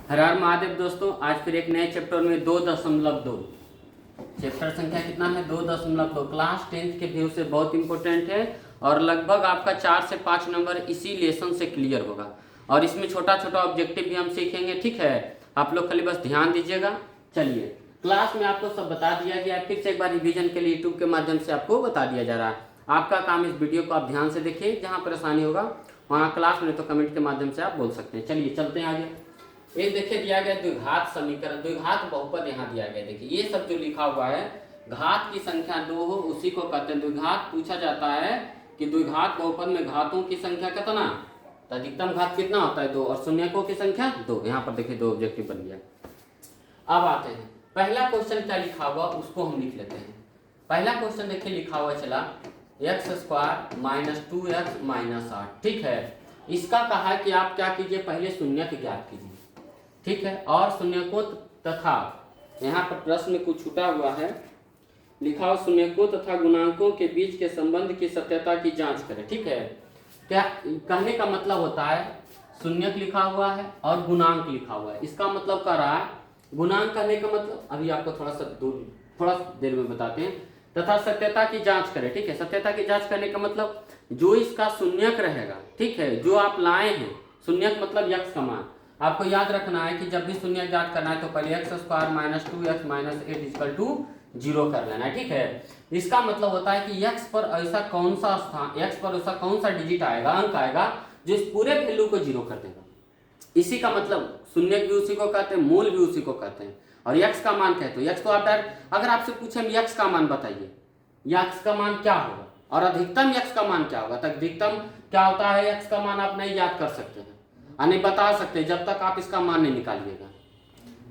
हर हर महादेव दोस्तों, आज फिर एक नए चैप्टर में 2.2 चैप्टर संख्या कितना है 2.2 क्लास 10th के व्यू से बहुत इंपॉर्टेंट है और लगभग आपका 4 से 5 नंबर इसी लेसन से क्लियर होगा। और इसमें छोटा छोटा ऑब्जेक्टिव भी हम सीखेंगे, ठीक है। आप लोग खाली बस ध्यान दीजिएगा। चलिए, क्लास में आपको सब बता दिया गया, फिर से एक बार रिवीजन के लिए यूट्यूब के माध्यम से आपको बता दिया जा रहा है। आपका काम इस वीडियो को आप ध्यान से देखिए, जहाँ परेशानी होगा वहाँ क्लास में तो कमेंट के माध्यम से आप बोल सकते हैं। चलिए चलते हैं आगे। एक देखिए दिया गया द्विघात समीकरण, द्विघात बहुपद यहाँ दिया गया। देखिए ये सब जो लिखा हुआ है, घात की संख्या 2 हो उसी को कहते हैं द्विघात। पूछा जाता है कि द्विघात बहुपद में घातों की संख्या कितना, तो अधिकतम घात कितना होता है 2 और शून्यकों की संख्या 2। यहाँ पर देखिए 2 ऑब्जेक्टिव बन गया। अब आते हैं, पहला क्वेश्चन क्या लिखा हुआ उसको हम लिख लेते हैं। पहला क्वेश्चन देखिए लिखा हुआ चला x² - 2x - 8, ठीक है। इसका कहा है कि आप क्या कीजिए, पहले शून्यक ज्ञात कीजिए, ठीक है। और शून्यकों तथा, यहाँ पर प्रश्न में कुछ छूटा हुआ है, लिखा हुआ शून्यकों तथा गुणांकों के बीच के संबंध की सत्यता की जांच करें, ठीक है। क्या कहने का मतलब होता है, शून्यक लिखा हुआ है और गुणांक लिखा हुआ है। इसका मतलब कह रहा है, गुणांक कहने का मतलब अभी आपको थोड़ा देर में बताते हैं। तथा सत्यता की जांच करें, ठीक है। सत्यता की जांच करने का मतलब जो इसका शून्यक रहेगा, ठीक है, जो आप लाए हैं, शून्यक मतलब यक्स का मान। आपको याद रखना है कि जब भी शून्यक ज्ञात करना है तो पहले x² - 2x - 8 = 0 कर लेना है, ठीक है। इसका मतलब होता है कि x पर ऐसा कौन सा स्थान, x पर ऐसा कौन सा डिजिट आएगा, अंक आएगा जो इस पूरे वैल्यू को 0 कर देगा। इसी का मतलब शून्यक भी उसी को कहते हैं, मूल भी उसी को कहते हैं। और x का मान कहते हो, x तो आप अगर आपसे पूछे हम x का मान बताइए, x का मान क्या होगा और अधिकतम x का मान क्या होगा, तो अधिकतम क्या होता है x का मान आप नहीं याद कर सकते हैं, नहीं बता सकते जब तक आप इसका मान नहीं निकालिएगा।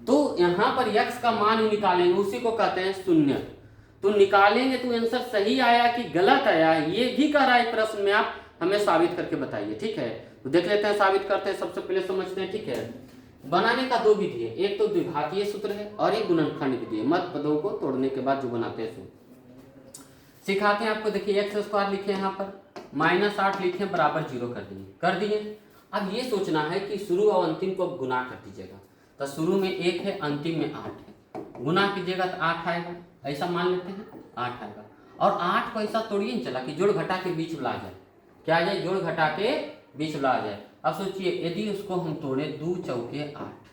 तो यहाँ पर x का मान ही निकालेंगे, उसी को कहते हैं शून्यक। तो निकालेंगे तो आंसर सही आया कि गलत आया, ये भी कह रहा है प्रश्न में, आप हमें साबित करके बताइए, ठीक है। तो देख लेते हैं, साबित करते हैं। सबसे पहले समझते हैं, ठीक है। बनाने का 2 विधि है, एक तो द्विघातीय सूत्र है और एक गुणनखंड विधि है। मत पदों को तोड़ने के बाद जो बनाते हैं सिखाते हैं आपको। देखिए x² लिखे यहाँ पर, -8 लिखे बराबर 0 कर दिए। अब ये सोचना है कि शुरू और अंतिम को गुना कर दीजिएगा। तो शुरू में 1 है, अंतिम में 8 है, गुना कीजिएगा तो 8 आएगा, ऐसा मान लेते हैं 8 आएगा। और 8 को ऐसा तोड़िए नहीं चला कि जोड़ घटा के बीच ला जाए, क्या आ जाए, जोड़ घटा के बीच ला जाए। अब सोचिए यदि उसको हम तोड़े 2 चौके 8,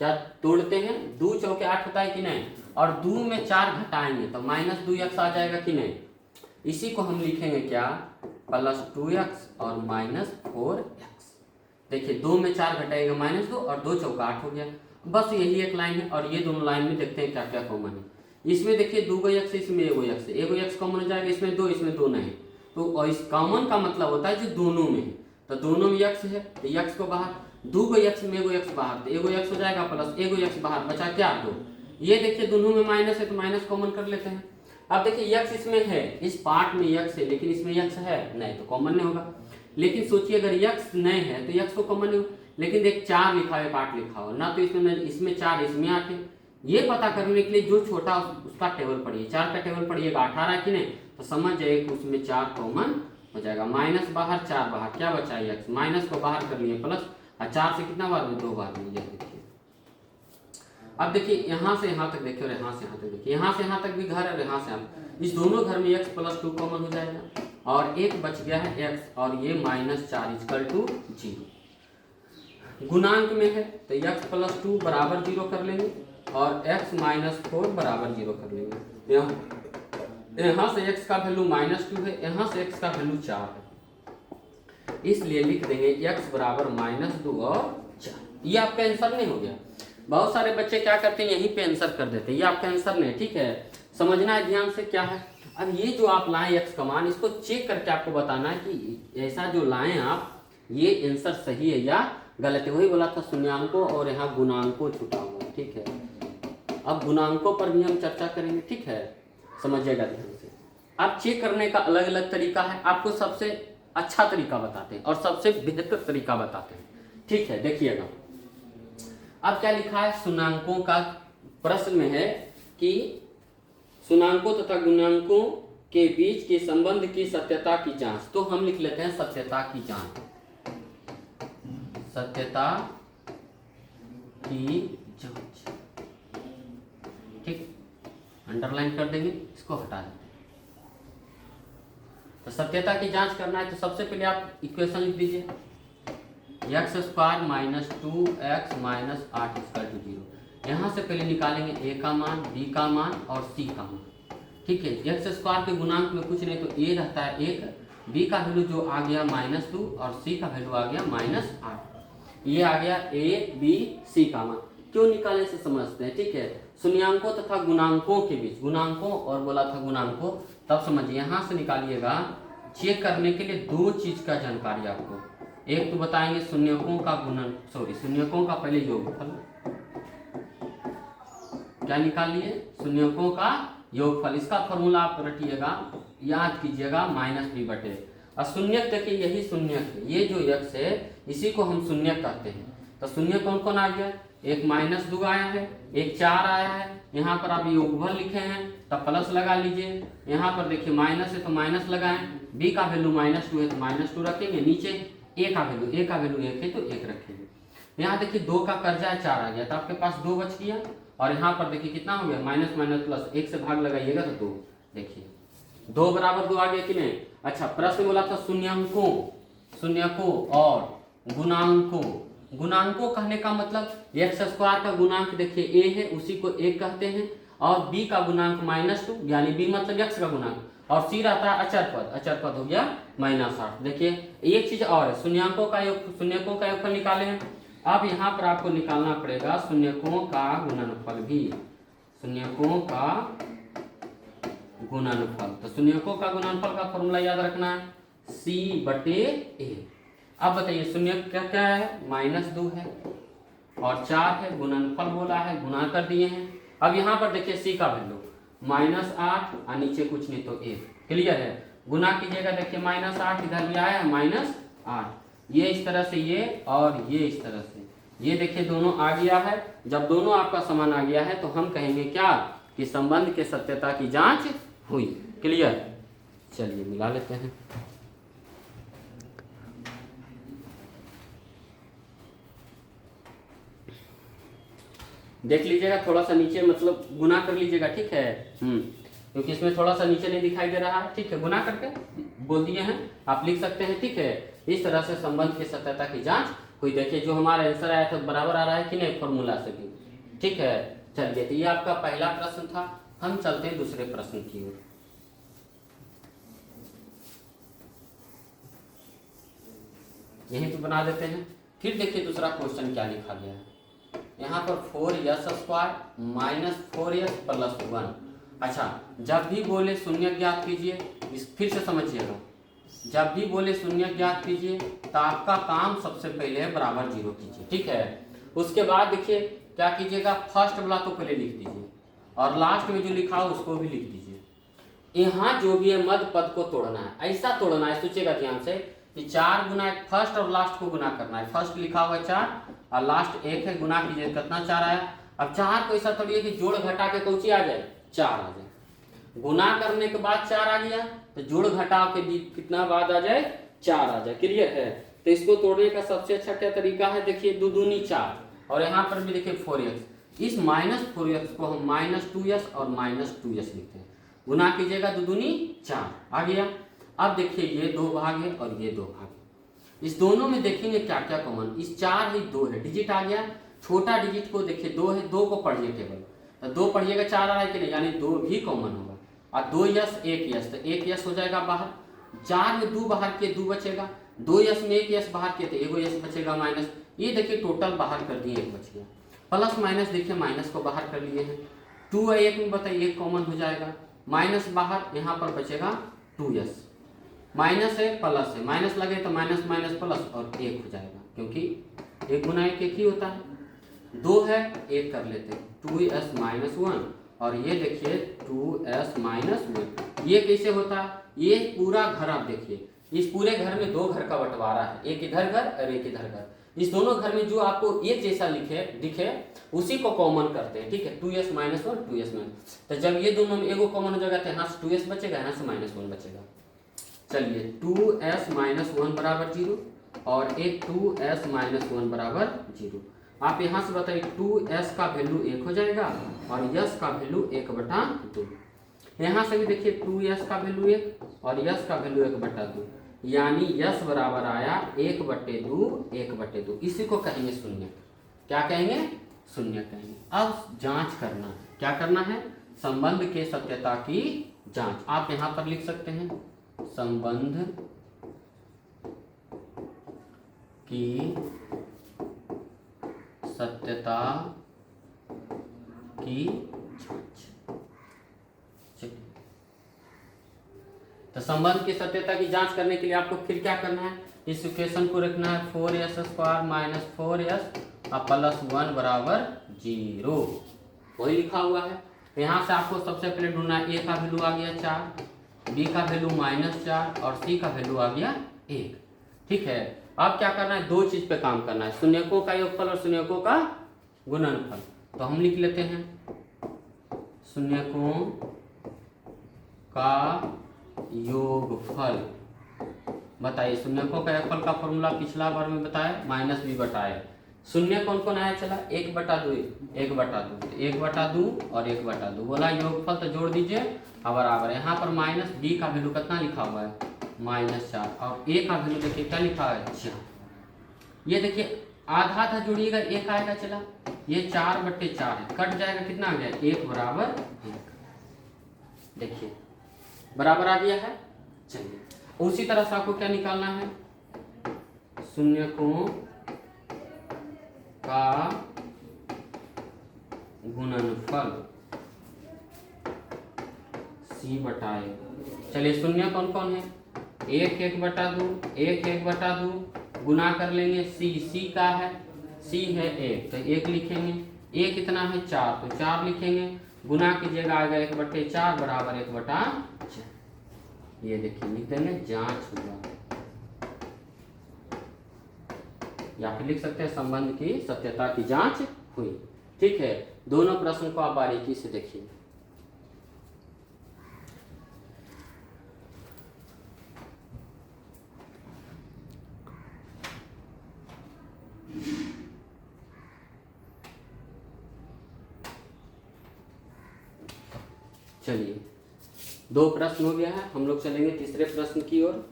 क्या तोड़ते हैं, 2 चौके 8 होता है कि नहीं, और 2 में 4 घटाएंगे तो -2x आ जाएगा कि नहीं। इसी को हम लिखेंगे क्या, +2x और -4x। देखिए 2 में 4 घटाएगा -2 और 2 चौका 8 हो गया। बस यही एक लाइन है और ये दोनों लाइन में देखते हैं क्या क्या कॉमन है। इसमें देखिए 2 x, इसमें 1 x, 1 x कॉमन हो जाएगा, इसमें 2, इसमें 2 नहीं। तो इस कॉमन का मतलब होता है जो दोनों में है, तो दोनों में x है तो x को बाहर, 2 x में 1 x बाहर, तो 1 x हो जाएगा प्लस 1 x बाहर, बचा क्या 2। ये देखिए दोनों में माइनस है तो माइनस कॉमन कर लेते हैं। अब देखिए x इसमें है, इस पार्ट में x है, लेकिन इसमें x है नहीं तो कॉमन नहीं होगा। लेकिन सोचिए अगर x नहीं है तो x को कॉमन नहीं होगा। लेकिन देख 4 लिखा है, 8 लिखा हो ना, तो इसमें 4, इसमें 8 है। ये पता करने के लिए जो छोटा उसका टेबल पढ़िए, 4 का टेबल पढ़िएगा, 18 कि नहीं, तो समझ जाइए कि उसमें 4 कॉमन हो जाएगा। माइनस बाहर, 4 बाहर, क्या बचा है x, माइनस को बाहर कर लिए प्लस, और 4 से कितना बार में, 2 बार में। ये देखिए अब देखिए यहाँ से यहाँ तक देखिए और यहाँ से यहाँ तक देखिए, यहाँ से यहाँ तक भी घर और यहाँ से यहाँ, इस दोनों घर में x + 2 कॉमन हो जाएगा और एक बच गया है x, और ये -4 = 0। गुणांक में है तो x + 2 बराबर 0 कर लेंगे और x - 4 बराबर 0 कर लेंगे। यहाँ से x का वैल्यू -2 है, यहाँ से x का वैल्यू 4 है, इसलिए लिख देंगे x बराबर -2 और 4। ये आपका आंसर नहीं हो गया। बहुत सारे बच्चे क्या करते हैं, यहीं पे आंसर कर देते हैं, ये आपका आंसर नहीं, ठीक है। समझना है ध्यान से क्या है। अब ये जो आप लाएं x का मान, इसको चेक करके आपको बताना है कि ऐसा जो लाएं आप, ये आंसर सही है या गलत है। वही बोला था शून्यांकों और यहाँ गुणांकों छूटा हुआ है, ठीक है। अब गुणांकों पर भी हम चर्चा करेंगे, ठीक है, समझिएगा ध्यान से। अब चेक करने का अलग अलग तरीका है, आपको सबसे अच्छा तरीका बताते हैं और सबसे बेहतर तरीका बताते हैं, ठीक है। देखिएगा अब क्या लिखा है, शून्यांकों का प्रश्न में है कि शून्यांकों तथा गुणांकों के बीच के संबंध की सत्यता की जांच। तो हम लिख लेते हैं सत्यता की जांच, सत्यता की जांच। ठीक, अंडरलाइन कर देंगे, इसको हटा देंगे। तो सत्यता की जांच करना है तो सबसे पहले आप इक्वेशन लिख दीजिए, X square minus 2x minus 8 equal to 0। यहाँ से पहले निकालेंगे a का मान, b का मान और c का मान। ठीक है, एक्स स्क्वायर के गुणांक में कुछ नहीं तो a रहता है 1, b का वैल्यू जो आ गया -2 और c का वैल्यू आ गया -8। ये आ गया a b c का मान। क्यों निकाले से समझते हैं। ठीक है, शून्यांकों तथा गुणांकों के बीच, गुणांकों और बोला था गुणांकों, तब समझिए। यहाँ से निकालिएगा। चेक करने के लिए दो चीज का जानकारी आपको, एक तो बताएंगे शून्यकों का गुणन, शून्यकों का पहले योगफल। क्या निकाल लिए, शून्यकों का योगफल। इसका फॉर्मूला आप रटिएगा, याद कीजिएगा, -b/। और शून्यक देखिए, यही शून्यक है, ये जो x है इसी को हम शून्यक कहते हैं। तो शून्य कौन कौन आ गया, एक -2 आया है, एक 4 आया है। यहाँ पर आप योगफल लिखे हैं तब प्लस लगा लीजिए। यहाँ पर देखिए माइनस है तो माइनस लगाएं, b का वैल्यू -2 है तो -2 रखेंगे, नीचे a का वैल्यू 1 है तो 1 रखेंगे। यहाँ देखिए 2 का कर्जा है 4 आ गया तो आपके पास 2 बच गया। और यहाँ पर देखिए कितना हो गया, माइनस माइनस प्लस, 1 से भाग लगाइएगा तो 2। देखिए 2 बराबर 2 आ गया कि नहीं। अच्छा, प्रश्न बोला था शून्यकों और गुणांकों। गुणांकों कहने का मतलब एक्स स्क्वायर का गुणांक देखिए a है, उसी को 1 कहते हैं, और b का गुणांक -2 यानी b मतलब x का गुणांक, और c रहता है अचर पद, अचर पद हो गया -8। देखिए एक चीज और है, शून्यकों का योगफल निकाले हैं। अब यहाँ पर आपको निकालना पड़ेगा शून्यकों का गुणनफल भी, शून्यकों का गुणनफल। तो शून्यकों का गुणनफल का फॉर्मूला याद रखना है, c/a। अब बताइए शून्य क्या क्या है, -2 है और 4 है, गुणनफल बोला है, गुणा कर दिए हैं। अब यहाँ पर देखिए c का वैल्यू -8 और नीचे कुछ नहीं तो 1। क्लियर है, गुना कीजिएगा। देखिए -8 इधर भी आया है -8, ये इस तरह से ये और ये इस तरह से, ये देखिए दोनों आ गया है। जब दोनों आपका समान आ गया है तो हम कहेंगे क्या, कि संबंध के सत्यता की जांच हुई। क्लियर, चलिए मिला लेते हैं। देख लीजिएगा थोड़ा सा नीचे, मतलब गुना कर लीजिएगा। ठीक है, क्योंकि इसमें थोड़ा सा नीचे नहीं दिखाई दे रहा है। ठीक है, गुना करके बोल दिए हैं, आप लिख सकते हैं। ठीक है, इस तरह से संबंध की सत्यता की जांच हुई। देखिए जो हमारा आंसर आया था बराबर आ रहा है कि नहीं फॉर्मूला से भी। ठीक है, चलिए तो ये आपका पहला प्रश्न था। हम चलते हैं दूसरे प्रश्न की ओर। यहीं पे बना देते हैं। फिर देखिए दूसरा क्वेश्चन क्या लिखा गया है। यहाँ पर 4s² -4s + 1। अच्छा, जब भी बोले शून्य ज्ञात कीजिए, फिर से समझिएगा, जब भी बोले शून्य ज्ञात कीजिए तो आपका काम सबसे पहले बराबर 0 कीजिए। ठीक है, उसके बाद देखिए क्या कीजिएगा, फर्स्ट वाला तो पहले लिख दीजिए और लास्ट में जो लिखा हो उसको भी लिख दीजिए। यहाँ जो भी है मध्य पद को तोड़ना है, ऐसा तोड़ना है, सोचिएगा ध्यान से कि 4 गुना फर्स्ट और लास्ट को गुना करना है। फर्स्ट लिखा हुआ है 4 और लास्ट 1 है, गुना कीजिए कितना 4 आया। अब 4 को ऐसा थोड़ी है कि जोड़ घटा के कौची आ जाए, 4 आ जाए। गुना करने के बाद 4 आ गया तो जोड़ घटाव के बीच कितना बाद आ जाए, 4 आ जाए। क्लियर है, तो इसको तोड़ने का सबसे अच्छा क्या तरीका है, देखिए 2 दूनी 4 और यहाँ पर भी देखिए 4x। इस -4x को हम -2s और -2s लिखते हैं। गुना कीजिएगा 2 दूनी 4 आ गया। अब देखिए ये 2 भाग है और ये 2 भाग है। इस दोनों में देखेंगे क्या क्या कॉमन, इस 4 है 2 है, डिजिट आ गया। छोटा डिजिट को देखिए 2 है, 2 को पढ़िए केवल, तो 2 पढ़िएगा 4 आ रहा है कि नहीं, यानी 2 भी कॉमन होगा। और 2s 1s तो 1s हो जाएगा बाहर। 4 में 2 बाहर किए 2 बचेगा, 2s में 1s बाहर किए तो 1s बचेगा माइनस। ये देखिए टोटल बाहर कर दिए, 1 बच गया। प्लस माइनस देखिए माइनस को बाहर कर लिए हैं। 2 और 1 में बताइए 1 कॉमन हो जाएगा, माइनस बाहर, यहाँ पर बचेगा 2s। माइनस है प्लस है, माइनस लगे तो माइनस माइनस प्लस और 1 हो जाएगा, क्योंकि 1 गुना 1 1 ही होता है। 2 है 1 कर लेते हैं, 2s - 1 और ये देखिए 2s - 1। ये कैसे होता है, ये पूरा घर आप देखिए, इस पूरे घर में 2 घर का बंटवारा है, एक इधर घर और एक इधर घर। इस दोनों घर में जो आपको एक जैसा दिखे उसी को कॉमन करते हैं। ठीक है, 2s - 1 2s - तो जब ये दोनों में एगो कॉमन हो जाएगा तो यहाँ से 2s बचेगा, यहाँ से -1 बचेगा। चलिए 2s - 1 बराबर 0 और एक 2s - 1 बराबर 0। आप यहाँ से बताइए 2s का वैल्यू 1 हो जाएगा और यस का वैल्यू 1/2। यहाँ से भी देखिए 2s का वैल्यू 1 और यस का वैल्यू 1/2, यानी यस बराबर आया 1/2 1/2। इसी को कहेंगे शून्य। क्या कहेंगे? शून्य कहेंगे। अब जांच करना है, क्या करना है? संबंध के सत्यता की जांच। आप यहाँ पर लिख सकते हैं संबंध की सत्यता की जांच। चलिए, तो संबंध की सत्यता की जांच करने के लिए आपको फिर क्या करना है? इस इक्वेशन को रखना है 4s² - 4s + 1 = 0। वही लिखा हुआ है। यहाँ से आपको सबसे पहले ढूंढना है, a का वैल्यू आ गया 4, b का वैल्यू -4 और c का वैल्यू आ गया 1। ठीक है, अब क्या करना है? दो चीज पे काम करना है, शून्यकों का योगफल और शून्यकों का गुणनफल। तो हम लिख लेते हैं शून्यकों का योगफल। बताइए, शून्यकों का योगफल का फॉर्मूला पिछला बार में बताया, -b बताए। शून्य कौन कौन आया? चला 1/2 1/2 और 1/2 बोला योगफल, तो जोड़ दीजिए अब बराबर। यहाँ पर -b का वैल्यू कितना लिखा हुआ है? -4 और a का वैल्यू देखिए क्या लिखा है? 4। ये देखिए आधा आधा जोड़िएगा 1 आएगा। चला ये 4/4 है, कट जाएगा, कितना आ गया? 1 = 1। देखिए बराबर आ गया है। चलिए, उसी तरह से आपको क्या निकालना है? शून्यकों का गुणनफल c/a। चलिए, शून्य कौन कौन है? 1 1/2 1 1/2 गुना कर लेंगे c का है, c है 1 तो 1 लिखेंगे। a कितना है? 4 तो 4 लिखेंगे। गुना कीजिएगा आएगा 1/4 = 1/4। ये देखिए लिख देंगे जांच हुआ, या फिर लिख सकते हैं संबंध की सत्यता की जांच हुई। ठीक है, दोनों प्रश्न को आप बारीकी से देखिए। चलिए, 2 प्रश्न हो गया है, हम लोग चलेंगे तीसरे प्रश्न की ओर।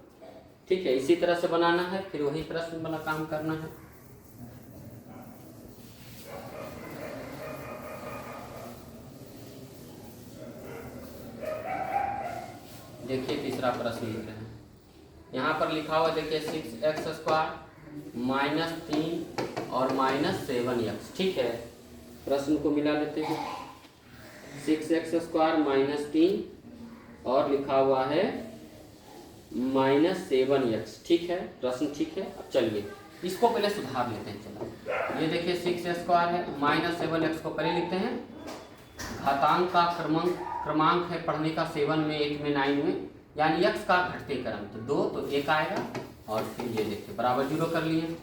ठीक है, इसी तरह से बनाना है, फिर वही प्रश्न वाला काम करना है। देखिए तीसरा प्रश्न लिख रहे हैं, यहाँ पर लिखा हुआ देखिए 6x² -3 और -7x। ठीक है, प्रश्न को मिला लेते हैं। 6x² -3 और लिखा हुआ है -7x। ठीक है, प्रश्न ठीक है। अब चलिए इसको पहले सुधार लेते हैं। चलो, ये देखिए 6x² है, -7x को पहले लिखते हैं। घातांक का क्रमांक है पढ़ने का 7 में 8 में 9 में, यानी x का घटते क्रम, तो 2 तो 1 आएगा और फिर ये देखिए बराबर 0 कर लिए।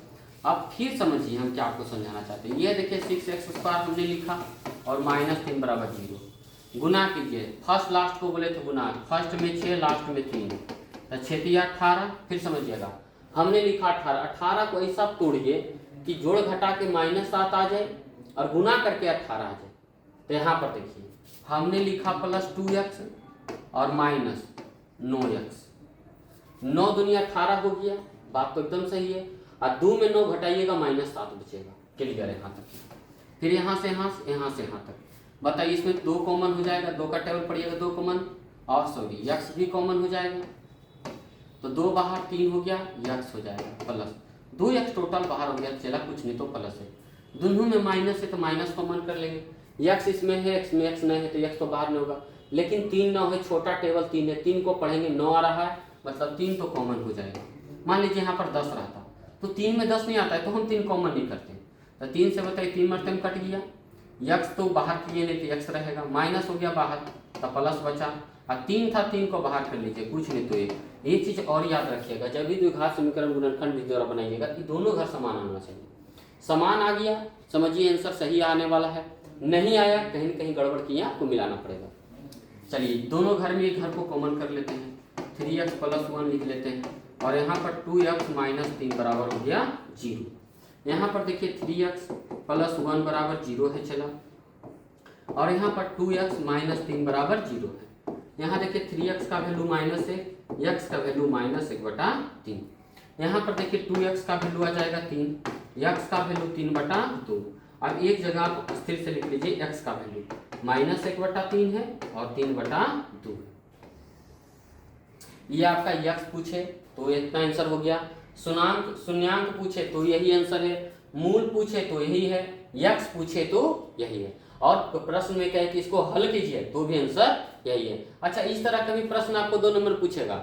अब फिर समझिए हम क्या आपको समझाना चाहते हैं। ये देखिए 6x² हमने लिखा और -3 = 0। गुना कीजिए, फर्स्ट लास्ट को बोले तो गुना, फर्स्ट में 6 लास्ट में 3 तो 6 × 18। फिर समझिएगा हमने लिखा 18 को ऐसा तोड़िए कि जोड़ घटा के -7 आ जाए और गुना करके 18 आ जाए। तो यहाँ पर देखिए हमने लिखा +2x और -9x। 9 दूनी 18 हो गया, बात तो एकदम सही है। और 2 में 9 घटाइएगा -7 बचेगा। क्लियर है यहाँ तक? फिर यहाँ से यहाँ तक बताइए, इसमें 2 कॉमन हो जाएगा, 2 का टेबल पड़िएगा 2 कॉमन, और सॉरी x भी कॉमन हो जाएगा, तो 2 बाहर 3 हो गया, x हो जाएगा प्लस 2x टोटल बाहर हो गया। चला कुछ नहीं तो प्लस है, दोनों में माइनस है तो माइनस कॉमन कर लेंगे। x इसमें है, x में x नहीं है तो x तो बाहर नहीं होगा, लेकिन 3 9 है, छोटा टेबल 3 है, 3 को पढ़ेंगे 9 आ रहा है, मतलब 3 तो कॉमन हो जाएगा। मान लीजिए यहाँ पर 10 रहता तो 3 में 10 नहीं आता है तो हम 3 कॉमन नहीं करते, तो 3 से बताइए 3 मरतब कट गया, x तो बाहर किए नहीं तो x रहेगा, माइनस हो गया बाहर तो प्लस बचा, और 3 था 3 को बाहर कर लीजिए, कुछ नहीं तो एक चीज़ और याद रखिएगा, जब भी द्विघात समीकरण गुणनखंड विधि द्वारा बनाइएगा कि दोनों घर समान आना चाहिए। समान आ गया समझिए आंसर सही आने वाला है, नहीं आया कहीं न कहीं गड़बड़ किया आपको मिलाना पड़ेगा। चलिए दोनों घर में एक घर को कॉमन कर लेते हैं, 3x + 1 लिख लेते हैं, और यहाँ पर 2x - 3 बराबर हो गया 0। यहाँ पर देखिए 3x +1 बराबर 0 है चला, और यहाँ पर 2x माइनस 3 बराबर 0 है। यहाँ देखिए 3x का वैल्यू -1, x का वैल्यू -1/3। यहाँ पर देखिए 2x का वैल्यू आ जाएगा 3, x का वैल्यू 3/2। अब एक जगह आप स्थिर से लिख लीजिए x का वैल्यू -1/3 है और 3/2। ये आपका x पूछे तो इतना आंसर हो गया, शून्यांक पूछे तो यही आंसर है, मूल पूछे तो यही है, x पूछे तो यही है, और प्रश्न में कहे कि इसको हल कीजिए तो भी आंसर यही है। अच्छा, इस तरह का भी प्रश्न आपको 2 नंबर पूछेगा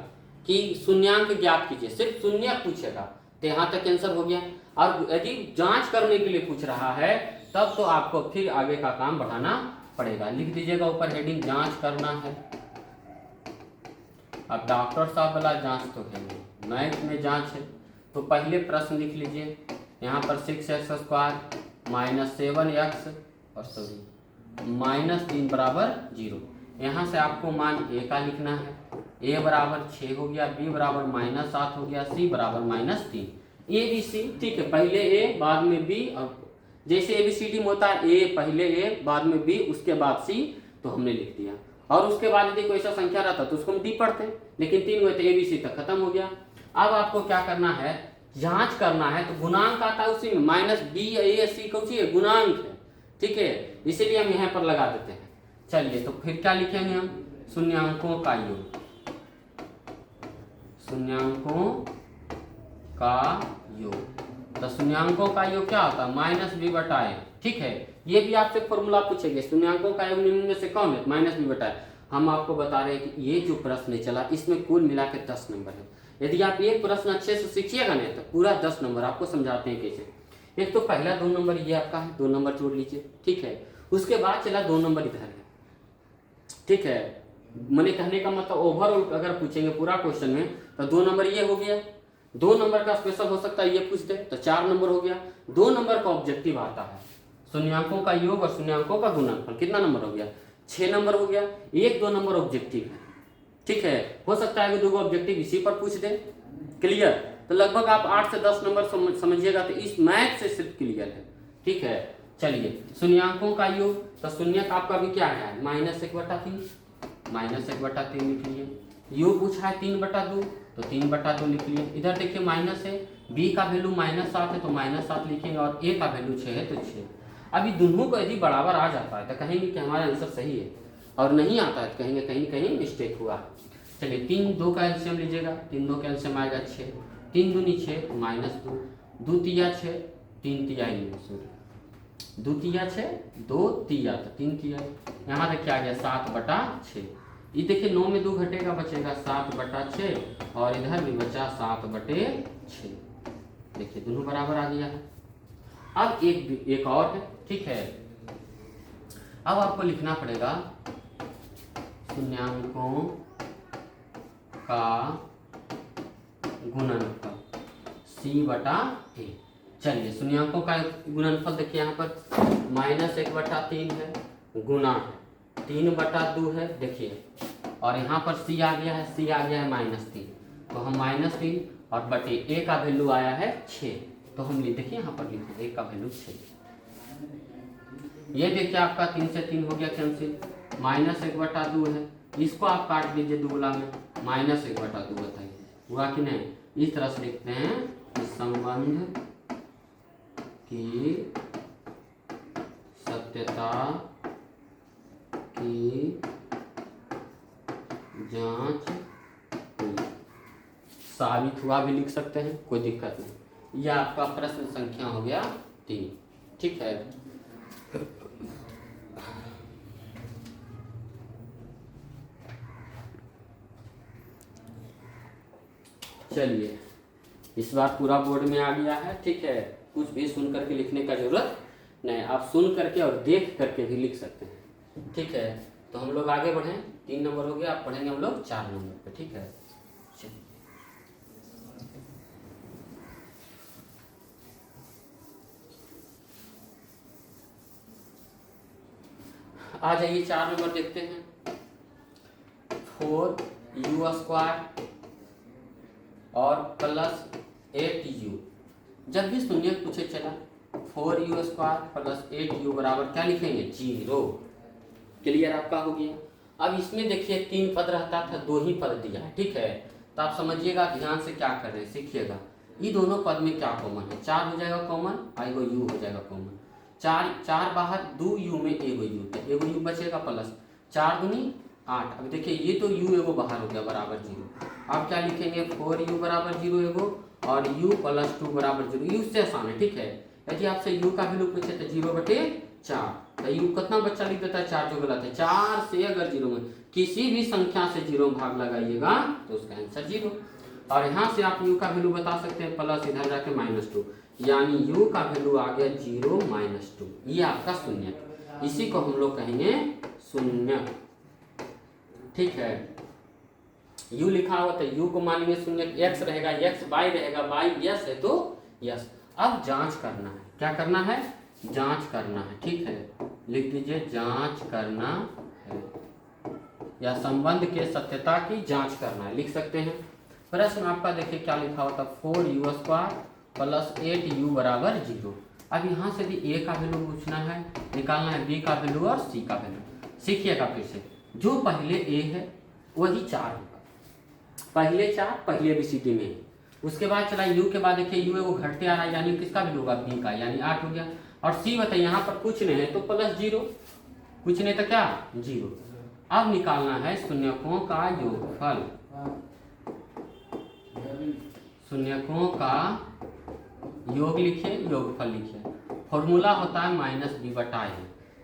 कि शून्यांक ज्ञात कीजिए, सिर्फ शून्य पूछेगा, तो यहाँ तक आंसर हो गया। और यदि जांच करने के लिए पूछ रहा है तब तो आपको फिर आगे का काम बढ़ाना पड़ेगा। लिख दीजिएगा ऊपर हेडिंग जांच करना है। अब डॉक्टर साहब वाला जांच तो है नहीं, मैथ में जांच है, तो पहले प्रश्न लिख लीजिए। यहाँ पर 6x² -7x और -3 बराबर 0। यहाँ से आपको मान a का लिखना है, a बराबर 6 हो गया, b बराबर -7 हो गया, c बराबर -3। a b c, ठीक है, पहले a बाद में b, और जैसे ABCD में होता है a पहले a बाद में b उसके बाद c, तो हमने लिख दिया। और उसके बाद यदि कोई ऐसा संख्या रहता तो उसको हम d पढ़ते, लेकिन 3 हुए तो ABC तक खत्म हो गया। अब आपको क्या करना है, जांच करना है, तो गुणांक आता है उसी में, -BAC कौन सी है, गुणांक है, ठीक है, इसीलिए हम यहाँ पर लगा देते हैं। चलिए तो फिर क्या लिखेंगे हम, शून्यांकों का योग, शून्यांकों का योग। तो शून्यांकों का योग क्या होता है, -b/a, ठीक है। ये भी आपसे फॉर्मूला पूछेंगे, शून्यांकों का योग निम्न में से कौन है, -b/a। हम आपको बता रहे हैं कि ये जो प्रश्न चला इसमें कुल मिला के 10 नंबर है। यदि आप एक प्रश्न अच्छे से सीखिएगा ना तो पूरा 10 नंबर आपको समझाते हैं कैसे। एक तो पहला 2 नंबर ये आपका है, 2 नंबर जोड़ लीजिए, ठीक है। उसके बाद चला 2 नंबर इधर है, ठीक है। मैंने कहने का मतलब ओवरऑल अगर पूछेंगे पूरा क्वेश्चन में तो 2 नंबर ये हो गया, 2 नंबर का स्पेशल हो सकता है ये पूछ दे तो 4 नंबर हो गया। 2 नंबर का ऑब्जेक्टिव आता है, शून्यांकों का योग और शून्यांकों का गुणनफल, कितना नंबर हो गया, 6 नंबर हो गया। 1-2 नंबर ऑब्जेक्टिव है, ठीक है। हो सकता है कि 2 ऑब्जेक्टिव इसी पर पूछ दे, क्लियर। तो लगभग आप 8 से 10 नंबर समझिएगा तो इस मैथ से सिर्फ क्लियर है, ठीक है। चलिए शून्यांकों का योग, तो शून्यक आपका भी क्या है, -1/3, -1/3 लिख लिए। योग पूछा है 3/2, तो 3/2 लिख लिए। इधर देखिए माइनस है, b का वैल्यू -7 है तो -7 लिखेंगे, और a का वैल्यू 6 है तो 6। अभी दोनों को यदि बराबर आ जाता है तो कहेंगे कि हमारा आंसर सही है, और नहीं आता है तो कहेंगे कहीं कहीं मिस्टेक हुआ। चलिए 3 2 का एलसीएम लीजिएगा, 3 2 का एलसीएम आएगा 6, 3 दूनी 6 -2, 2 तिया 6, 3 तिया ही नहीं, सॉरी 2 तिया 6, 2 तिया तो 3 तिया। यहाँ तक क्या आ गया 7/6। ये देखिए 9 में 2 घटेगा, बचेगा 7/6, और इधर भी बचा 7/6। देखिए दोनों बराबर आ गया है। अब एक और है, ठीक है। अब आपको लिखना पड़ेगा शून्यांकों का गुणनफल c/a। चलिए शून्यांकों का गुणनफल देखिए यहाँ पर -1/3 है, गुणा है 3/2 है, देखिए, और यहाँ पर c आ गया है, c आ गया है -3, तो हम -3 और बटे a का वैल्यू आया है 6, तो हम देखिए यहाँ पर लिखिए a का वैल्यू 6। ये देखिए आपका 3 से 3 हो गया कैंसिल, -1/2 है, इसको आप काट लीजिए दुगला में, -1/2 बताइए हुआ कि नहीं। इस तरह से लिखते हैं कि संबंध की सत्यता की जांच हुई, साबित हुआ भी लिख सकते हैं, कोई दिक्कत नहीं। यह आपका प्रश्न संख्या हो गया 3, ठीक है। चलिए इस बार पूरा बोर्ड में आ गया है, ठीक है। कुछ भी सुन करके लिखने का जरूरत नहीं, आप सुन करके और देख करके भी लिख सकते हैं, ठीक है। तो हम लोग आगे बढ़ें, 3 नंबर हो गया, आप पढ़ेंगे हम लोग 4 नंबर पे, ठीक है। आ जाइए 4 नंबर देखते हैं। 4u² और +8u। जब भी शून्य पूछे चला 4u स्क्वायर प्लस 8u बराबर क्या लिखेंगे 0। क्लियर आपका हो गया। अब इसमें देखिए 3 पद रहता था, 2 ही पद दिया है, ठीक है। तो आप समझिएगा ध्यान से क्या कर रहे हैं, सीखिएगा। ये दोनों पद में क्या कॉमन है, 4 हो जाएगा कॉमन, एगो u हो जाएगा कॉमन। 4 बाहर, 2u में एगो u, तो एगो u बचेगा प्लस 4 दूनी 8। अब देखिए ये तो u एगो बाहर हो गया बराबर 0। अब क्या लिखेंगे 4u बराबर 0 एगो और u प्लस 2 बराबर 0। u से आसान है, ठीक है। यदि आपसे u का वैल्यू पूछे तो 0/4, तो u कितना बच्चा लिख देता है 4, जो गलत है। 4 से अगर 0 में किसी भी संख्या से 0 में भाग लगाइएगा तो उसका आंसर 0। और यहाँ से आप u का वैल्यू बता सकते हैं प्लस इधर जाके -2, यानी u का वैल्यू आ गया 0 -2। ये आपका शून्य, इसी को हम लोग कहेंगे शून्य, ठीक है। u लिखा हुआ तो u को मानेंगे शून्य, x रहेगा x, y रहेगा y, यस है तो यस। अब जांच करना है, क्या करना है, जांच करना है, ठीक है। लिख दीजिए जांच करना है, या संबंध के सत्यता की जांच करना है, लिख सकते हैं। प्रश्न आपका देखिए क्या लिखा होता, 4u स्क्वायर प्लस 8u बराबर 0। अब यहाँ से भी a का वैल्यू पूछना है, निकालना है b का वैल्यू और c का वैल्यू। सीखिएगा फिर से, जो पहले a है वही 4 होगा, पहले 4 पहले BCD में। उसके बाद चला u के बाद देखिए u वो घटते आ रहा है, यानी किसका वैल्यू होगा b का, यानी 8 हो गया। और c बताइए यहाँ पर कुछ नहीं है तो प्लस 0, कुछ नहीं तो क्या 0। अब निकालना है शून्यकों का योगफल, शून्यकों का योग लिखिए, योगफल लिखिए। फॉर्मूला होता है -b/a।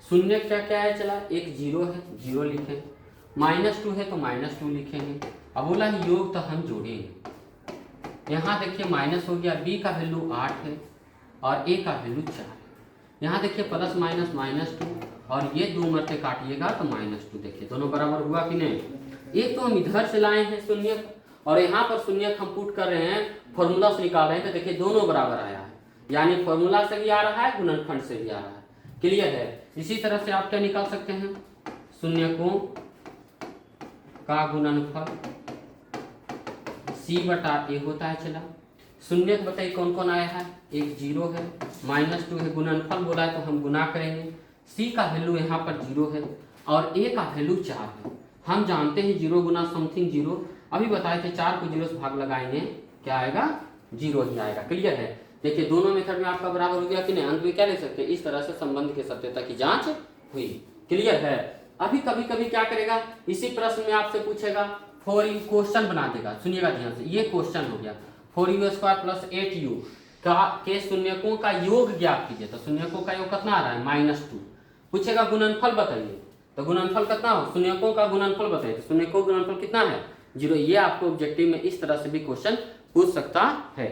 शून्य क्या क्या है, चला एक 0 है, 0 लिखें, -2 है तो -2 लिखेंगे। अब बोला योग तो हम जोड़ेंगे, यहाँ देखिए माइनस हो गया, b का वैल्यू 8 है और a का वैल्यू 4 है। यहाँ देखिए प्लस माइनस -2 और ये 2 मरते काटिएगा तो -2। देखिए दोनों बराबर हुआ कि नहीं। एक तो हम इधर से लाए हैं शून्य और यहाँ पर शून्य हम पुट कर रहे हैं, फॉर्मूला से निकाल रहे हैं, तो देखिए दोनों बराबर आया है, यानी फॉर्मूला से भी आ रहा है, गुणनखंड से भी आ रहा है। क्लियर है। इसी तरह से आप क्या निकाल सकते हैं, शून्यकों का गुणनफल c/a होता है। चला शून्य बताइए कौन कौन आया है, एक 0 है, -2 है, गुणनफल बोला है तो हम गुना करेंगे। c का वैल्यू यहाँ पर 0 है और a का वैल्यू 4 है। हम जानते हैं 0 गुना समथिंग 0, अभी बताए थे 4 को 0 से भाग लगाएंगे क्या आएगा 0 ही आएगा। क्लियर है। देखिए दोनों मेथड में आपका बराबर हो गया कि नहीं, अंत में क्या ले सकते हैं, इस तरह से संबंध की सत्यता की जांच हुई। क्लियर है। अभी कभी कभी क्या करेगा, इसी प्रश्न में आपसे पूछेगा 4u, क्वेश्चन बना देगा, सुनिएगा ध्यान से, ये क्वेश्चन हो गया 4u स्क्वायर प्लस 8u के शून्यकों का योग ज्ञात कीजिए। तो शून्यकों का योग कितना आ रहा है -2। पूछेगा गुणनफल बताइए, तो गुणनफल कितना हो, शून्यकों का गुणनफल बताइए, तो शून्यकों का गुणनफल कितना है 0। ये आपको ऑब्जेक्टिव में इस तरह से भी क्वेश्चन पूछ सकता है।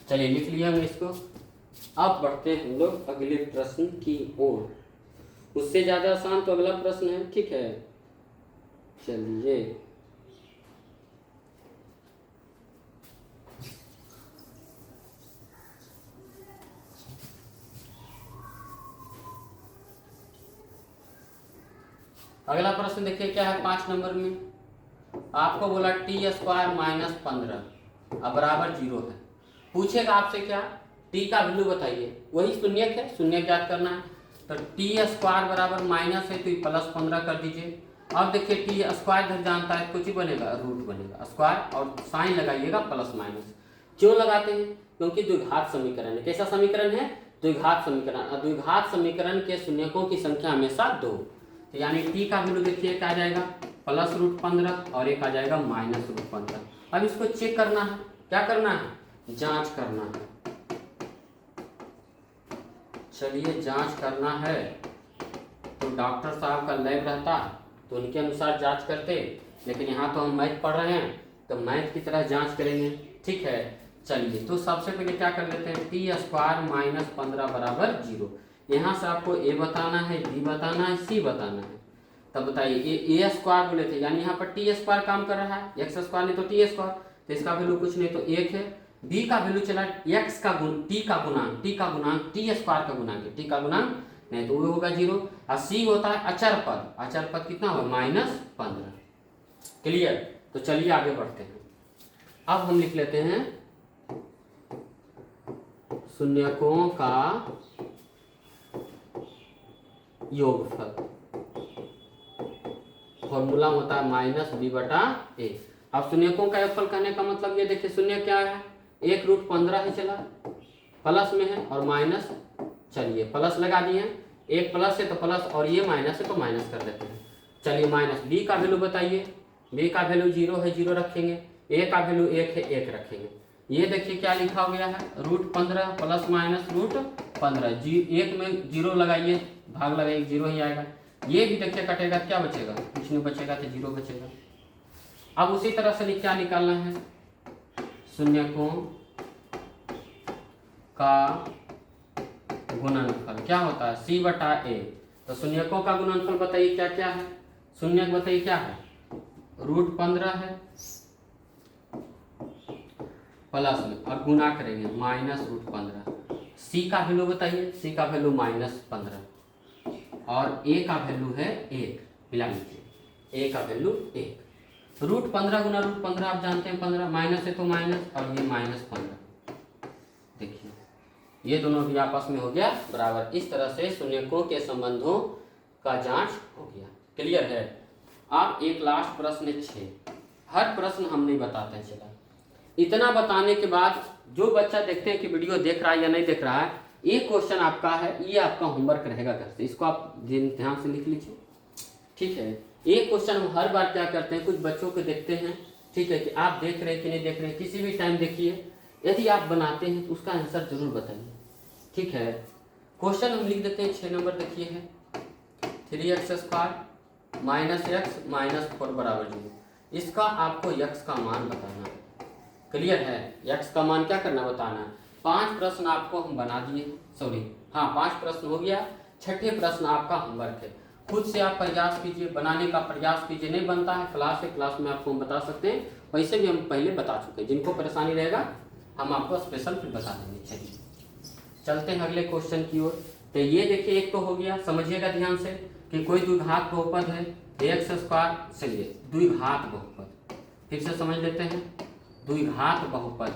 चलिए लिख लिया हमने इसको। अब बढ़ते हैं हम लोग अगले प्रश्न की ओर। उससे ज्यादा आसान तो अगला प्रश्न है, ठीक है। चलिए अगला प्रश्न देखिए क्या है 5 नंबर में। आपको बोला t² - 15 अब बराबर 0 है। पूछेगा आपसे क्या, t का वैल्यू बताइए, वही शून्य है, शून्य ज्ञात करना है। तो t² बराबर माइनस है तो +15 कर दीजिए। अब देखिए t² इधर जानता है कुछ ही बनेगा, रूट बनेगा, स्क्वायर और साइन लगाइएगा प्लस माइनस। क्यों लगाते हैं, क्योंकि द्विघात समीकरण है। कैसा समीकरण है, द्विघात समीकरण। द्विघात समीकरण के शून्यकों की संख्या हमेशा 2। तो यानी t का वैल्यू देखिए क्या आ जाएगा +√15 और एक आ जाएगा -√15। अब इसको चेक करना है, क्या करना है, जांच करना है। चलिए जांच करना है, तो डॉक्टर साहब का लैब रहता तो उनके अनुसार जांच करते, लेकिन यहाँ तो हम मैथ पढ़ रहे हैं तो मैथ की तरह जांच करेंगे, ठीक है। चलिए तो सबसे पहले क्या कर लेते हैं, t² - 15 बराबर 0। यहाँ से आपको a बताना है, b बताना है, c बताना है। तब बताइए ए स्क्वायर बोले थे, यानी यहाँ पर टी स्क्वायर काम कर रहा है, एक्स स्क्वायर नहीं तो टी स्क्वायर, तो इसका वैल्यू कुछ नहीं तो 1 है। बी का वैल्यू चला एक्स का गुण टी का गुणांक, टी का गुणांक टी स्क्वायर का गुणांक है, टी का गुणांक नहीं तो वो होगा 0। और सी होता है अचर पद, अचर पद कितना होगा -15। क्लियर। तो चलिए आगे बढ़ते हैं। अब हम लिख लेते हैं शून्यकों का योगफल, फॉर्मूला होता है -b/a। अब शून्यकों का योगफल कहने का मतलब ये देखिए शून्य क्या है, 1√15 है, चला प्लस में है और माइनस, चलिए प्लस लगा दिए, एक प्लस है तो प्लस और ये माइनस है तो माइनस कर देते हैं। चलिए माइनस बी का वैल्यू बताइए, बी का वैल्यू 0 है 0 रखेंगे, ए का वैल्यू 1 है 1 रखेंगे। ये देखिए क्या लिखा हो गया है √15 प्लस माइनस √15, 1 में 0 लगाइए, भाग लगाइए 0 ही आएगा। ये भी देखिए कटेगा, क्या बचेगा, कुछ नहीं बचेगा तो 0 बचेगा। अब उसी तरह से क्या निकालना है, शून्यकों का गुणनफल क्या होता है c/a। तो शून्यकों का गुणनफल बताइए क्या क्या है, शून्य बताइए क्या है, √15 है प्लस में और गुना करेंगे -√15। सी का वैल्यू बताइए, सी का वैल्यू -15 और ए का वैल्यू है 1, मिला लीजिए, ए का वैल्यू 1। √15 गुना √15 आप जानते हैं 15, माइनस है तो माइनस और ये -15। देखिए ये दोनों भी आपस में हो गया बराबर। इस तरह से शून्यकों के संबंधों का जांच हो गया। क्लियर है। अब एक लास्ट प्रश्न 6, हर प्रश्न हम नहीं बताते हैं, चला इतना बताने के बाद जो बच्चा देखते हैं कि वीडियो देख रहा है या नहीं देख रहा है, एक क्वेश्चन आपका है, ये आपका होमवर्क रहेगा घर से, इसको आप ध्यान से लिख लीजिए, ठीक है। एक क्वेश्चन हम हर बार क्या करते हैं, कुछ बच्चों को देखते हैं, ठीक है, कि आप देख रहे हैं कि नहीं देख रहे हैं, किसी भी टाइम देखिए, यदि आप बनाते हैं तो उसका आंसर जरूर बताइए, ठीक है। क्वेश्चन हम लिख देते हैं 6 नंबर, देखिए है 3x² - x -4 = 0। इसका आपको x का मान बताना है। क्लियर है, x का मान क्या करना बताना है। 5 प्रश्न आपको हम बना दिए, सॉरी हाँ 5 प्रश्न हो गया। छठे प्रश्न आपका होमवर्क है, खुद से आप प्रयास कीजिए, बनाने का प्रयास कीजिए, नहीं बनता है क्लास है, क्लास में आपको हम बता सकते हैं, वैसे भी हम पहले बता चुके हैं, जिनको परेशानी रहेगा हम आपको स्पेशल फिर बता देंगे। चलिए चलते हैं अगले क्वेश्चन की ओर। तो ये देखिए एक तो हो गया, समझिएगा ध्यान से कि कोई द्विघात बहुपद है x², चलिए द्विघात बहुपद फिर से समझ लेते हैं। द्विघात बहुपद,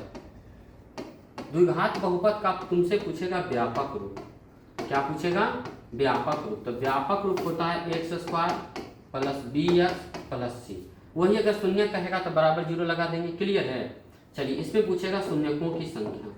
द्विघात बहुपद का तुमसे पूछेगा व्यापक रूप, क्या पूछेगा, व्यापक रूप। तो व्यापक रूप होता है x² + bx + c। वही अगर शून्य कहेगा तो बराबर 0 लगा देंगे। क्लियर है। चलिए इसमें पूछेगा शून्यकों की संख्या,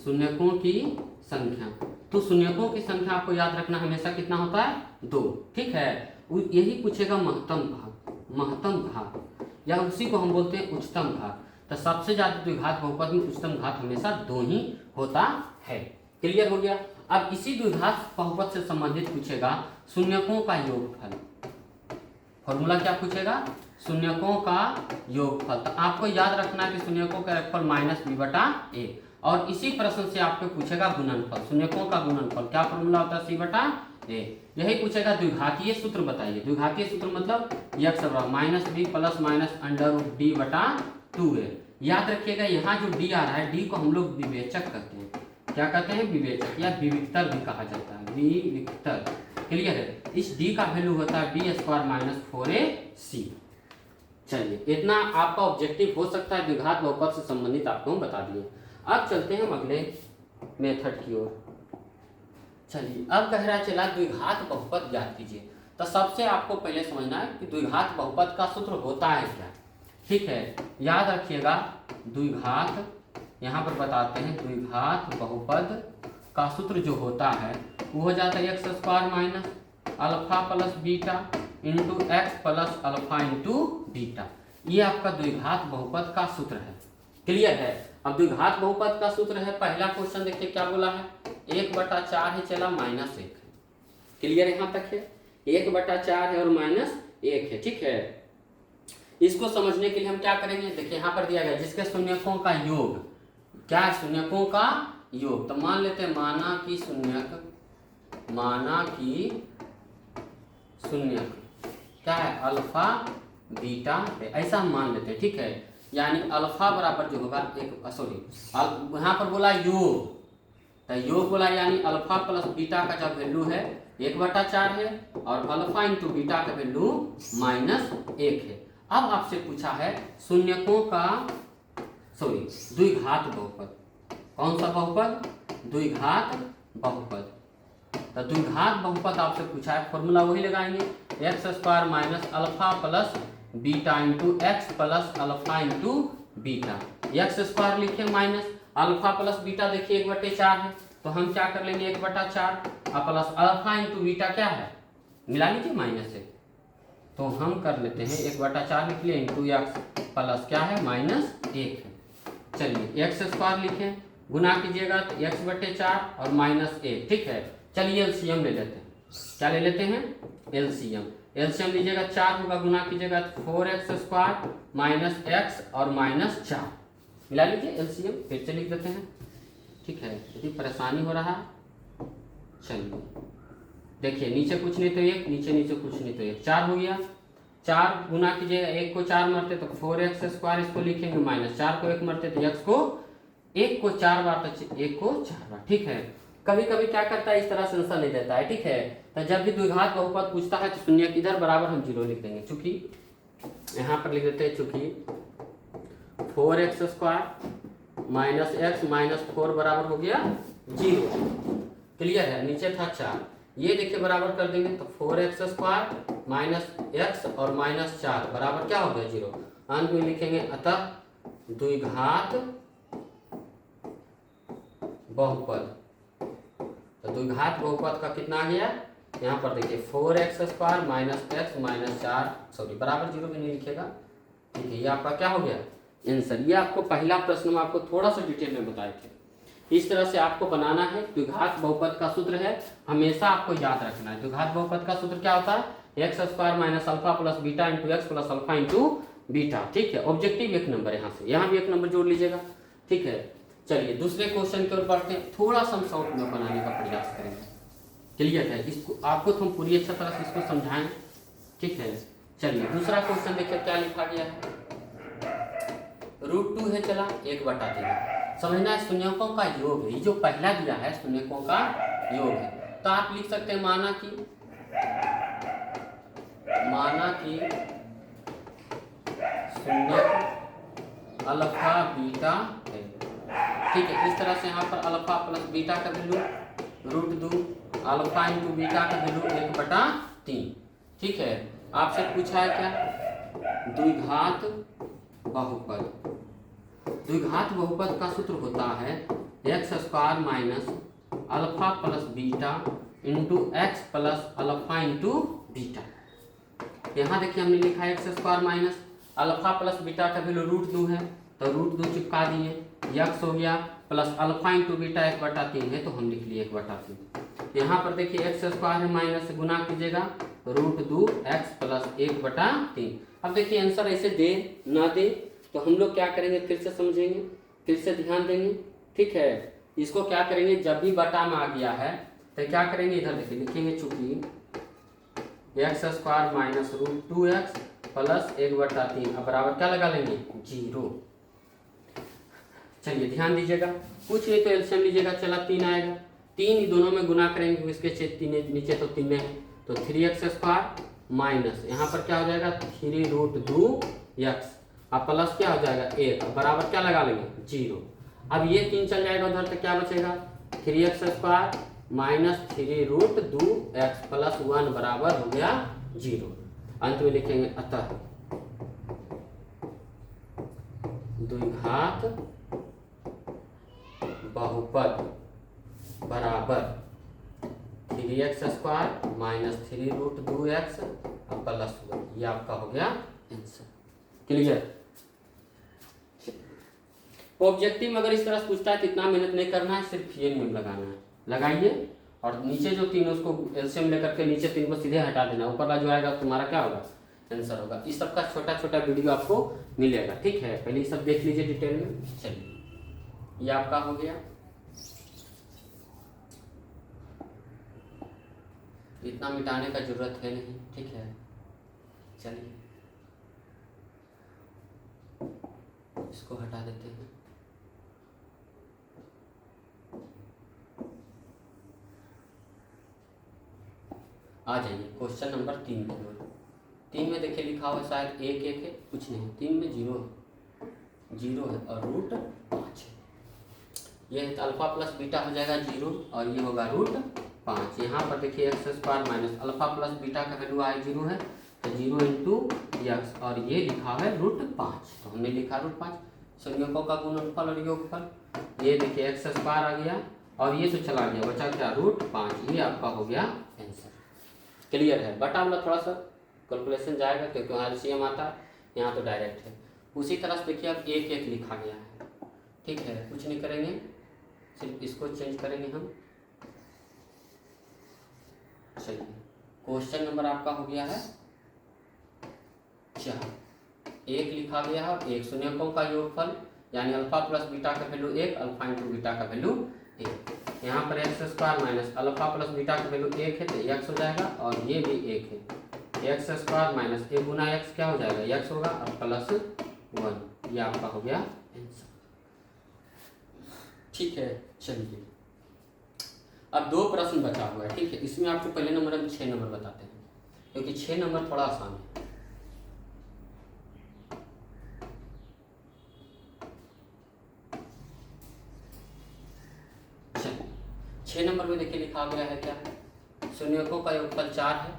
शून्यकों की संख्या। तो शून्यकों की संख्या आपको याद रखना हमेशा कितना होता है, 2, ठीक है। यही पूछेगा महत्तम भाग, महत्तम भाग या उसी को हम बोलते हैं उच्चतम भाग। तो सबसे ज्यादा द्विघात बहुपद में उच्चतम घात हमेशा 2 ही होता है। क्लियर हो गया। अब इसी द्विघात बहुपद से संबंधित पूछेगा शून्यकों का योगफल। फॉर्मूला क्या पूछेगा, शून्यकों का योगफल। तो आपको याद रखना है कि शून्यकों का योगफल -b/a। और इसी प्रश्न से आपको पूछेगा गुणनफल, शून्यकों का गुणनफल, क्या फॉर्मूला होता है, c/a। यही पूछेगा द्विघातीय सूत्र बताइए। द्विघातीय सूत्र मतलब x -b ± √d/2a। याद रखिएगा यहाँ जो d आ रहा है, d को हम लोग विवेचक कहते हैं, क्या कहते हैं, विवेचक या विविक्तर भी कहा जाता है, विविक्तर। क्लियर है। इस d का वैल्यू होता है b² - 4ac। चलिए इतना आपका ऑब्जेक्टिव हो सकता है, द्विघात बहुपद से संबंधित आपको हम बता दिए। अब चलते हैं हम अगले मेथड की ओर। चलिए अब कह रहा चला द्विघात बहुपद ज्ञात कीजिए। तो सबसे आपको पहले समझना है कि द्विघात बहुपद का सूत्र होता है क्या, ठीक है। याद रखिएगा द्विघात, यहाँ पर बताते हैं द्विघात बहुपद का सूत्र जो होता है वो हो जाता है x² - α + beta into x + α into beta. ये आपका द्विघात बहुपद का सूत्र है। क्लियर है। अब द्विघात बहुपद का सूत्र है, पहला क्वेश्चन देखिए क्या बोला है, 1/4 है, चला -1 है। क्लियर यहाँ तक है, 1/4 है और -1 है, ठीक है। इसको समझने के लिए हम क्या करेंगे, देखिए यहाँ पर दिया गया जिसके शून्यकों का योग, क्या है, शून्यकों का योग। तो मान लेते हैं माना कि शून्य क्या है, अल्फा बीटा है, ऐसा हम मान लेते हैं। ठीक है, यानी अल्फा बराबर जो होगा एक सॉरी यहाँ पर बोला योग, तो योग बोला यानी अल्फा प्लस बीटा का जो वैल्यू है 1/4 है और अल्फा इंटू बीटा का वैल्यू -1 है। अब आपसे पूछा है शून्यकों का सॉरी द्विघात बहुपद, कौन सा बहुपद, द्विघात बहुपद। तो द्विघात बहुपद आपसे पूछा है, फॉर्मूला वही लगाएंगे, x² minus alpha plus beta into x plus alpha into beta. x² लिखे माइनस अल्फा प्लस बीटा देखिए 1/4 है, तो हम क्या कर लेंगे 1/4 और प्लस अल्फा इंटू बीटा क्या है, मिला लीजिए -1, तो हम कर लेते हैं 1/4 लिख लिए इंटू एक्स प्लस क्या है -1 है। चलिए x² लिखें, गुना कीजिएगा तो x/4 और -1। ठीक है, चलिए एलसीएम ले लेते हैं, क्या ले लेते हैं एलसीएम। एलसीएम लीजिएगा 4 होगा, गुना कीजिएगा तो 4x² माइनस एक्स और -4, मिला लीजिए एलसीएम, फिर से लिख देते हैं। ठीक है, यदि परेशानी हो रहा है चलिए देखिए, नीचे कुछ नहीं तो 1, नीचे कुछ नहीं तो 1, 4 हो गया। 4 गुना कीजिएगा, 1 को 4 मरते तो 4x², इसको लिखेंगे -4 को 1 मरते तो x को 1 को 4 बार तो 1 को 4 बार। ठीक है, कभी कभी क्या करता है इस तरह से आंसर नहीं देता है। ठीक है, तो जब भी द्विघात बहुपद पूछता है तो शून्य किधर बराबर हम 0 लिख देंगे, चूंकि यहाँ पर लिख देते हैं चूंकि 4x² माइनस एक्स माइनस 4 बराबर हो गया 0। क्लियर है, नीचे था 4, ये देखिए बराबर कर देंगे तो 4x² माइनस एक्स और -4 बराबर क्या हो गया 0। अंत में लिखेंगे अतः द्विघात बहुपद, तो द्विघात बहुपद का कितना आ गया, यहाँ पर देखिए 4x² minus x minus 4 sorry बराबर 0 भी नहीं लिखेगा। ठीक है, ये आपका क्या हो गया आंसर। ये आपको पहला प्रश्न में आपको थोड़ा सा डिटेल में बताए थे, इस तरह से आपको बनाना है। द्विघात बहुपद का सूत्र है, हमेशा आपको याद रखना है। द्विघात बहुपद का सूत्र क्या होता है, x² minus alpha plus beta into x plus alpha into beta. ठीक है, ऑब्जेक्टिव 1 नंबर, यहाँ भी 1 नंबर जोड़ लीजिएगा। ठीक है, चलिए दूसरे क्वेश्चन की ओर बढ़ते हैं, थोड़ा सा हम शॉर्ट में बनाने का प्रयास करेंगे। क्लियर है, इसको आपको तो हम पूरी अच्छा तरह से इसको समझाएं। ठीक है, चलिए दूसरा क्वेश्चन देखिए क्या लिखा गया है, √2 है, चला 1/3 समझना है, शून्यकों का योग है। ये जो पहला दिया है शून्यकों का योग है, तो आप लिख सकते हैं माना कि शून्यक अल्फा बीटा है। ठीक है, इस तरह से यहाँ पर अल्फा प्लस बीटा का वैल्यू √2 अल्फा इंटू बीटा का वैल्यू 1/3। ठीक है, आपसे पूछा है क्या द्विघात बहुपद। द्विघात बहुपद का सूत्र होता है x² minus alpha plus beta into x plus alpha into beta. यहाँ देखिए हमने लिखा है x² minus alpha plus beta का वैल्यू √2 है, तो √2 चिपका दिए, x हो गया प्लस अल्फा इंटू बीटा 1/3 है, तो हम लिख लिए 1/3। यहाँ पर देखिए x² है माइनस गुना कीजिएगा √2 x प्लस 1/3। अब देखिए आंसर ऐसे दे ना दे तो हम लोग क्या करेंगे, फिर से समझेंगे, फिर से ध्यान देंगे। ठीक है, इसको क्या करेंगे, जब भी बटा में आ गया है तो क्या करेंगे, इधर देखिए लिखेंगे चूंकि x² माइनस √2x प्लस 1/3 अब बराबर क्या लगा लेंगे 0। चलिए ध्यान दीजिएगा, कुछ नहीं तो एलसीएम लीजिएगा, चला 3 आएगा, 3 दोनों में गुना करेंगे, इसके नीचे तो 3 है, तो 3x² माइनस यहाँ पर क्या हो जाएगा 3√2x अब प्लस क्या हो जाएगा 1 बराबर क्या लगा लेंगे 0। अब ये 3 चल जाएगा उधर, तो क्या बचेगा 3x² माइनस 3√2x प्लस 1 बराबर हो गया 0। अंत में लिखेंगे अतः द्विघात बहुपद बराबर 3x² माइनस 3√2x और प्लस 1, ये आपका हो गया आंसर। क्लियर, ऑब्जेक्टिव में अगर इस तरह से पूछता है तो इतना मेहनत नहीं करना है, सिर्फ ये नियम लगाना है, लगाइए और नीचे जो 3 उसको एलसीएम लेकर के नीचे 3 को सीधे हटा देना, ऊपर वाला जो आएगा तुम्हारा क्या होगा आंसर होगा। इस सब का छोटा छोटा वीडियो आपको मिलेगा। ठीक है, पहले ये सब देख लीजिए डिटेल में। चलिए ये आपका हो गया, इतना मिटाने का जरूरत है नहीं, ठीक है। चलिए इसको हटा देते हैं। आ जाइए क्वेश्चन नंबर 3 की ओर। 3 में देखिए लिखा हुआ शायद 1 1 है, कुछ नहीं, 3 में 0 है और रूट 5 है। ये है तो अल्फा प्लस बीटा हो जाएगा 0 और ये होगा रूट 5। यहाँ पर देखिए x square minus alpha plus beta का वैल्यू आई 0 है तो 0 इंटू एक्स और ये लिखा है रूट 5, तो हमने लिखा रूट 5। संयोगों का गुणनफल और योगफल, ये देखिए एक्स स्क्वायर आ गया और ये तो चला गया, बचा क्या रूट 5। ये आपका हो गया आंसर। क्लियर है। बटा वाला थोड़ा सा कैलकुलेशन जाएगा क्योंकि वहाँ एलसीएम आता है, यहाँ तो डायरेक्ट है। उसी तरह से देखिए अब 1 1 लिखा गया है, ठीक है। कुछ नहीं करेंगे, सिर्फ इसको चेंज करेंगे हम। चलिए क्वेश्चन नंबर आपका हो गया है 4। 1 लिखा गया है और 1 शून्यकों का योगफल यानी अल्फा प्लस बीटा का वैल्यू 1, अल्फा इंटू बीटा का वैल्यू 1। यहाँ पर x square minus alpha plus beta का वैल्यू 1 है तो एक्स हो जाएगा और ये भी 1 है। एक्स स्क्वायर माइनस 1 गुना एक्स क्या हो जाएगा, एक्स होगा और प्लस 1, ये आपका हो गया आंसर, ठीक है। चलिए अब 2 प्रश्न बचा हुआ है, ठीक है। इसमें आपको पहले नंबर हम 6 नंबर बताते हैं क्योंकि 6 नंबर थोड़ा आसान है। 6 नंबर में देखिए लिखा गया है क्या, शून्यकों का योगफल 4 है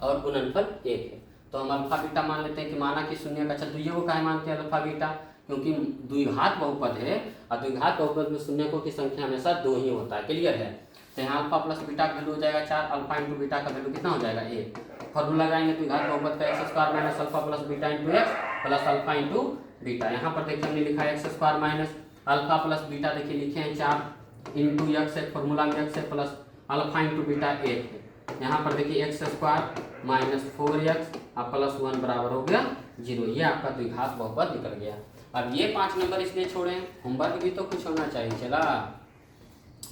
और गुणनफल 1 है। तो हम अल्फा बीटा मान लेते हैं कि माना कि शून्य का, अच्छा द्वियों को काहे मानते हैं अल्फा बीटा, क्योंकि द्विघात बहुपद है और द्विघात बहुपद में शून्यकों की संख्या हमेशा 2 ही होता है। क्लियर है। तो यहाँ अल्फा प्लस बीटा का वैल्यू हो जाएगा 4, अल्फा इंटू बीटा का वैल्यू कितना हो जाएगा 1। फॉर्मूला लगाएंगे द्विघात बहुपद का x square minus alpha plus beta into x plus alpha into beta. यहाँ पर देखिए हमने लिखा है x square minus alpha plus beta, देखिए लिखे हैं 4 इंटू एक्स है, फॉर्मूला में एक्स है प्लस अल्फा इंटू बीटा 1 है। यहाँ पर देखिए एक्स स्क्वायर माइनस 4x और प्लस 1 बराबर हो गया 0। ये आपका द्विघात बहुपद निकल गया। अब ये 5 नंबर इसने छोड़े, होमवर्क भी तो कुछ होना चाहिए। चला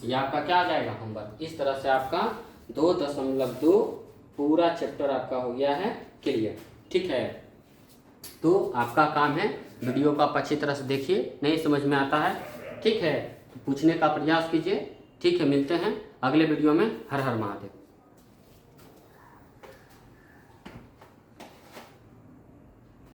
ये आपका क्या आ जाएगा होमवर्क। इस तरह से आपका 2.2 पूरा चैप्टर आपका हो गया है क्लियर, ठीक है। तो आपका काम है वीडियो को आप अच्छी तरह से देखिए, नहीं समझ में आता है ठीक है पूछने का प्रयास कीजिए, ठीक है। मिलते हैं अगले वीडियो में। हर हर महादेव।